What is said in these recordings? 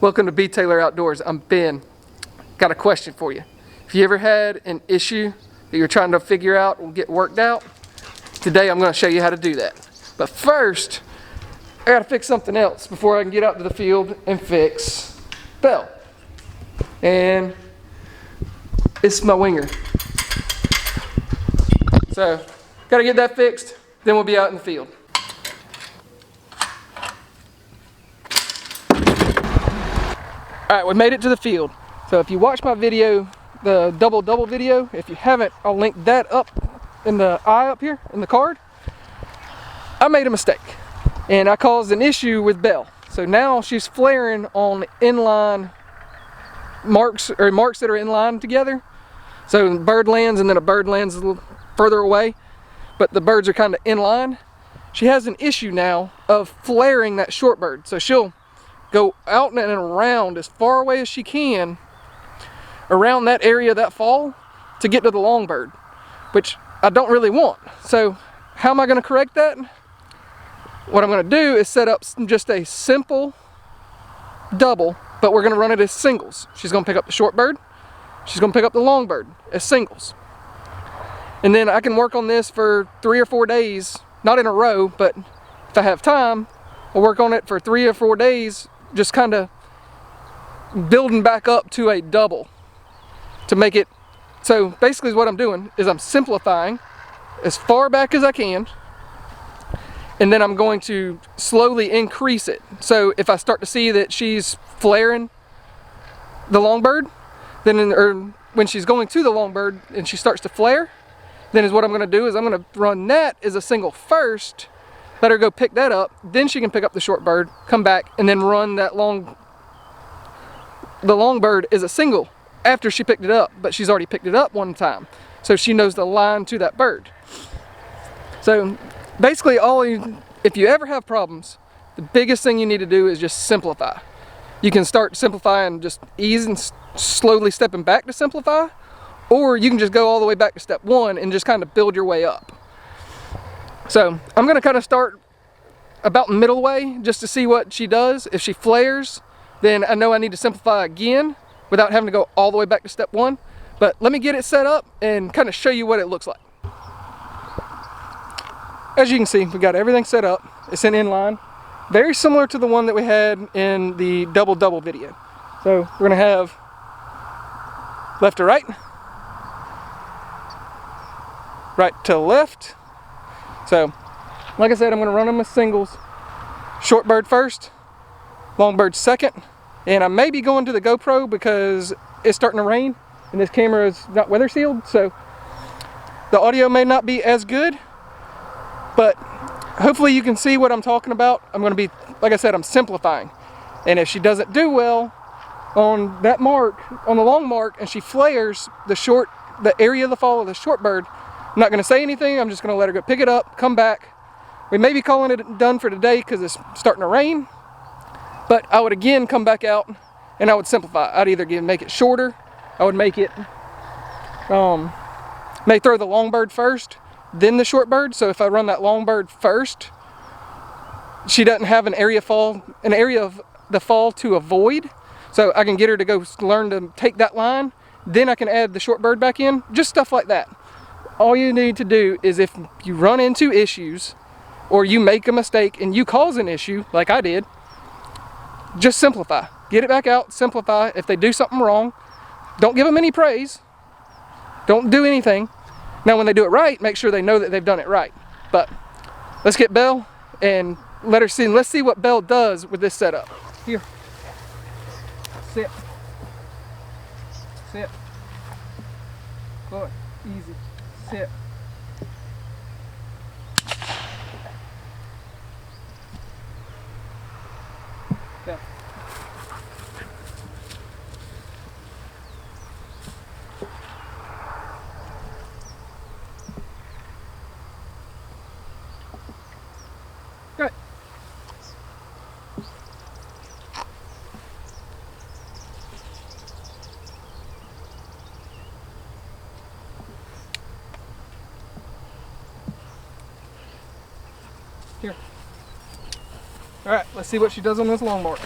Welcome to B. Taylor Outdoors. I'm Ben. Got a question for you. If you ever had an issue that you're trying to figure out and get worked out, today I'm going to show you how to do that. But first, I got to fix something else before I can get out to the field and fix Belle. And it's my winger. So, got to get that fixed, then we'll be out in the field. Alright, we made it to the field. So if you watch my video, the double video, if you haven't, I'll link that up in the eye up here in the card. I made a mistake and I caused an issue with Belle. So now she's flaring on inline marks, or marks that are in line together. So the bird lands and then a bird lands a little further away, but the birds are kind of in line. She has an issue now of flaring that short bird. So she'll go out and around as far away as she can around that area, that fall, to get to the long bird, which I don't really want. So how am I going to correct that? What I'm going to do is set up just a simple double, but we're going to run it as singles. She's going to pick up the short bird, she's going to pick up the long bird as singles. And then I can work on this for 3 or 4 days, not in a row, but if I have time, I'll work on it for 3 or 4 days, just kind of building back up to a double to make it. So basically what I'm doing is I'm simplifying as far back as I can, and then I'm going to slowly increase it. So if I start to see that she's flaring the long bird, then when she's going to the long bird and she starts to flare, then is what I'm going to do is I'm going to run that as a single first, let her go pick that up, then she can pick up the short bird, come back, and then run that the long bird is a single after she picked it up, but she's already picked it up one time, so she knows the line to that bird. So basically if you ever have problems, the biggest thing you need to do is just simplify. You can start simplifying, just ease and slowly stepping back to simplify, or you can just go all the way back to step one and just kind of build your way up. So I'm going to kind of start about middle way just to see what she does. If she flares, then I know I need to simplify again without having to go all the way back to step one. But let me get it set up and kind of show you what it looks like. As you can see, we got everything set up. It's in inline, very similar to the one that we had in the double video. So we're going to have left to right, right to left. So, like I said, I'm going to run them as singles. Short bird first, long bird second, and I may be going to the GoPro because it's starting to rain and this camera is not weather sealed, so the audio may not be as good, but hopefully you can see what I'm talking about. I'm going to be, like I said, I'm simplifying, and if she doesn't do well on that mark, on the long mark, and she flares the area of the fall of the short bird, I'm not going to say anything. I'm just going to let her go pick it up, come back. We may be calling it done for today because it's starting to rain, but I would again come back out and I would simplify. I'd either make it shorter, I would make it, may throw the long bird first, then the short bird. So if I run that long bird first, she doesn't have an area of the fall to avoid. So I can get her to go learn to take that line, then I can add the short bird back in, just stuff like that. All you need to do is, if you run into issues or you make a mistake and you cause an issue like I did, just simplify. Get it back out, simplify. If they do something wrong, don't give them any praise. Don't do anything. Now when they do it right, make sure they know that they've done it right. But let's get Belle and let her see. Let's see what Belle does with this setup. Here. Sit. Sit. Good. Easy. Sit. Yeah. Good. Here. Alright, let's see what she does on this long mark.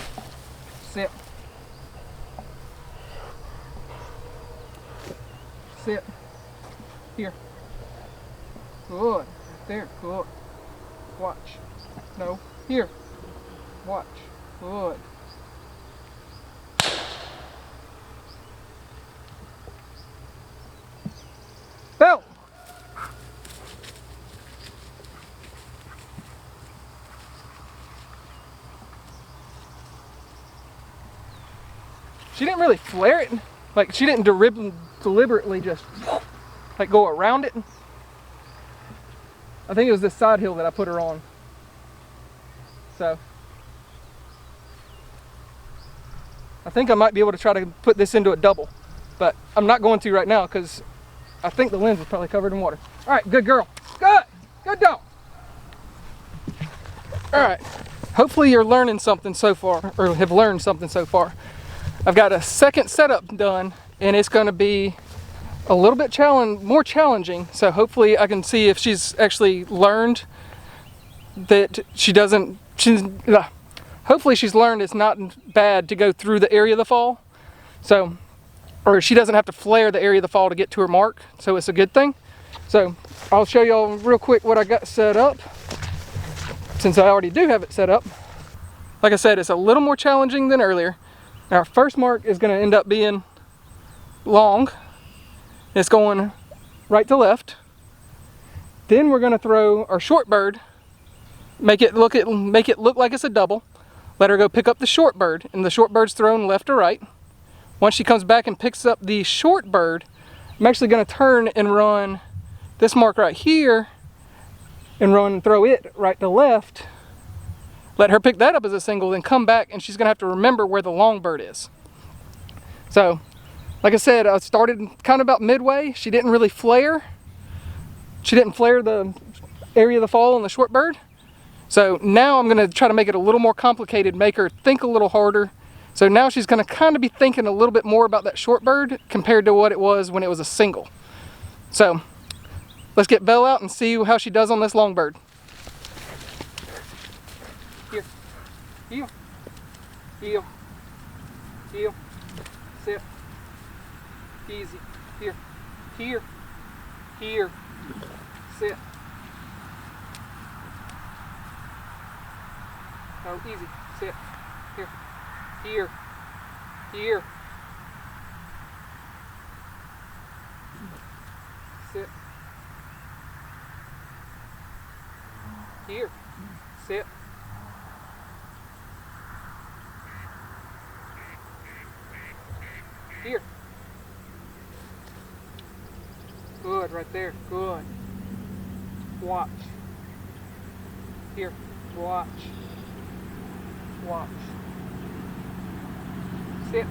Sit. Sit. Here. Good. Right there. Good. Watch. No. Here. Watch. Good. Belle! She didn't really flare it. Like, she didn't deliberately just like go around it. I think it was this side hill that I put her on. So I think I might be able to try to put this into a double, but I'm not going to right now because I think the lens is probably covered in water. All right, good girl. Good. Good dog. All right. Hopefully you're learning something so far, or have learned something so far. I've got a second setup done, and it's going to be a little bit more challenging. So hopefully I can see if she's actually learned that hopefully she's learned it's not bad to go through the area of the fall. So, or she doesn't have to flare the area of the fall to get to her mark. So it's a good thing. So I'll show y'all real quick what I got set up, since I already do have it set up. Like I said, it's a little more challenging than earlier. Our first mark is going to end up being long. It's going right to left. Then we're going to throw our short bird, make it look like it's a double. Let her go pick up the short bird, and the short bird's thrown left to right. Once she comes back and picks up the short bird, I'm actually going to turn and run this mark right here and throw it right to left. Let her pick that up as a single, then come back, and she's going to have to remember where the long bird is. So, like I said, I started kind of about midway. She didn't really flare. She didn't flare the area of the fall on the short bird. So now I'm going to try to make it a little more complicated, make her think a little harder. So now she's going to kind of be thinking a little bit more about that short bird compared to what it was when it was a single. So let's get Belle out and see how she does on this long bird. Here, heel, heel, heel, sit, easy, here, here, here, sit. No, easy, sit, here, here, here, sit, here, sit. Here. Good, right there. Good. Watch. Here. Watch. Watch. Sit.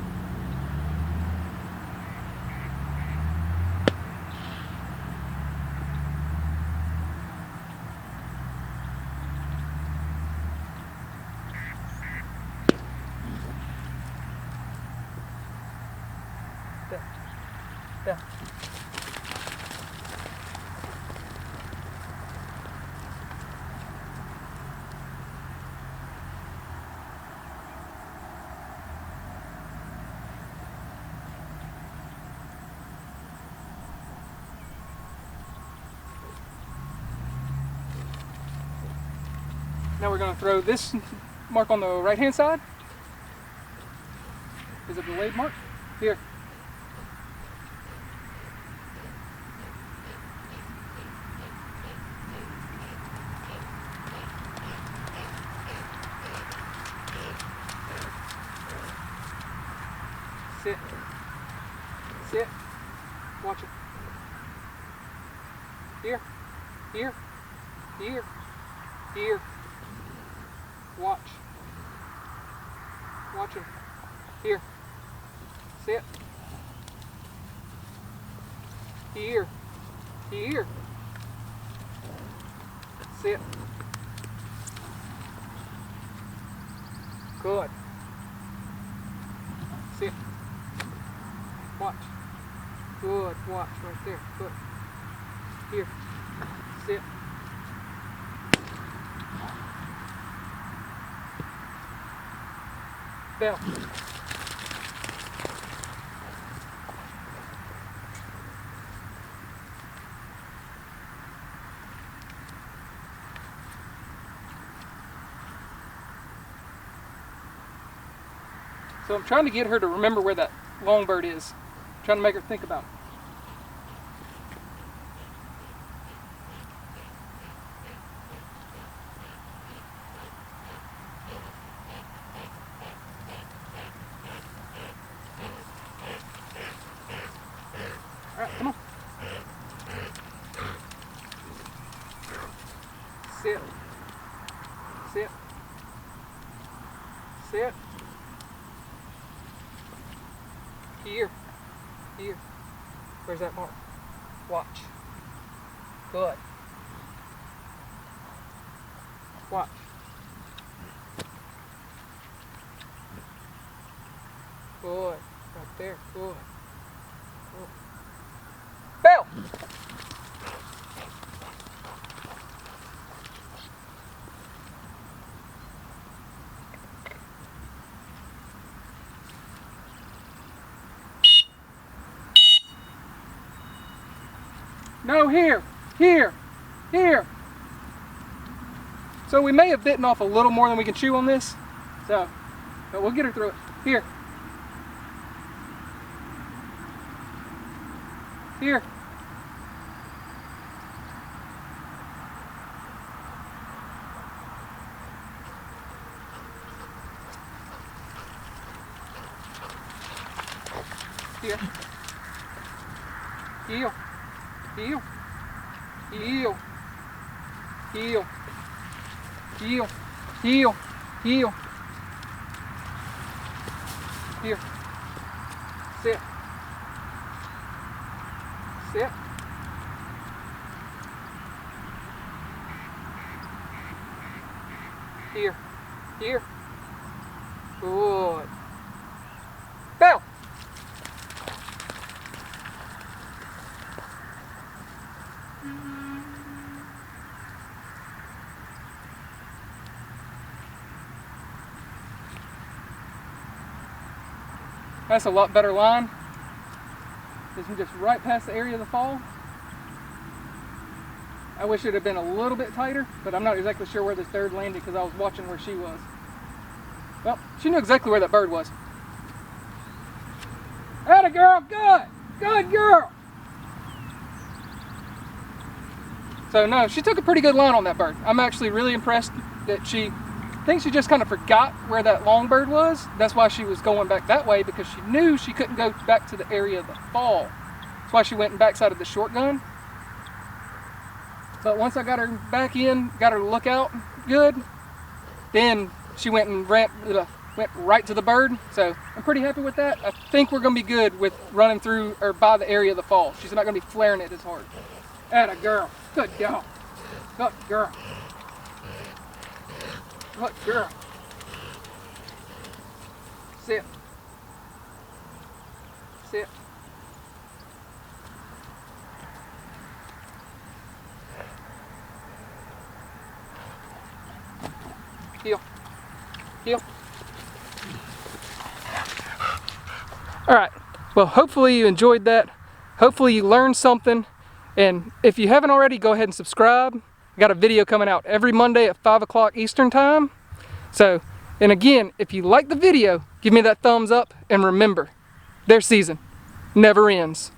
Yeah. Now we're going to throw this mark on the right hand side. Is it the wave mark? Here. Sit. Sit. Watch it. Here. Here. Here. Here. Watch. Watch him. Here. Sit. Here. Here. Sit. Good. Sit. Watch. Good. Watch right there. Good. Here. Sit. Belle. So I'm trying to get her to remember where that long bird is. I'm trying to make her think about it. All right, come on. Sit. Sit. Sit. Here. Here. Where's that mark? Watch. Good. Watch. Good. Right there. Good. Good. Belle! No, here, here, here. So we may have bitten off a little more than we can chew on this. So, but we'll get her through it. Here. Here. Here. Heel. Heel. Heel. Heel. Heel. Heel. Heel. Here. Sit. Sit. Here. Here. Good. Belle. That's a lot better line. This is just right past the area of the fall. I wish it had been a little bit tighter, but I'm not exactly sure where this third landed because I was watching where she was. Well, she knew exactly where that bird was. Atta girl, good! Good girl! So no, she took a pretty good line on that bird. I'm actually really impressed that I think she just kind of forgot where that long bird was. That's why she was going back that way, because she knew she couldn't go back to the area of the fall. That's why she went and backside of the short gun. But once I got her back in, got her to look out good, then she went and went right to the bird. So I'm pretty happy with that. I think we're going to be good with running through or by the area of the fall. She's not going to be flaring it as hard. Atta girl. Good girl. Good girl. Good girl. Sit. Sit. Heel. Heel. All right. Well, hopefully you enjoyed that. Hopefully you learned something. And if you haven't already, go ahead and subscribe. I got a video coming out every Monday at 5 o'clock Eastern time. So, and again, if you like the video, give me that thumbs up, and remember, their season never ends.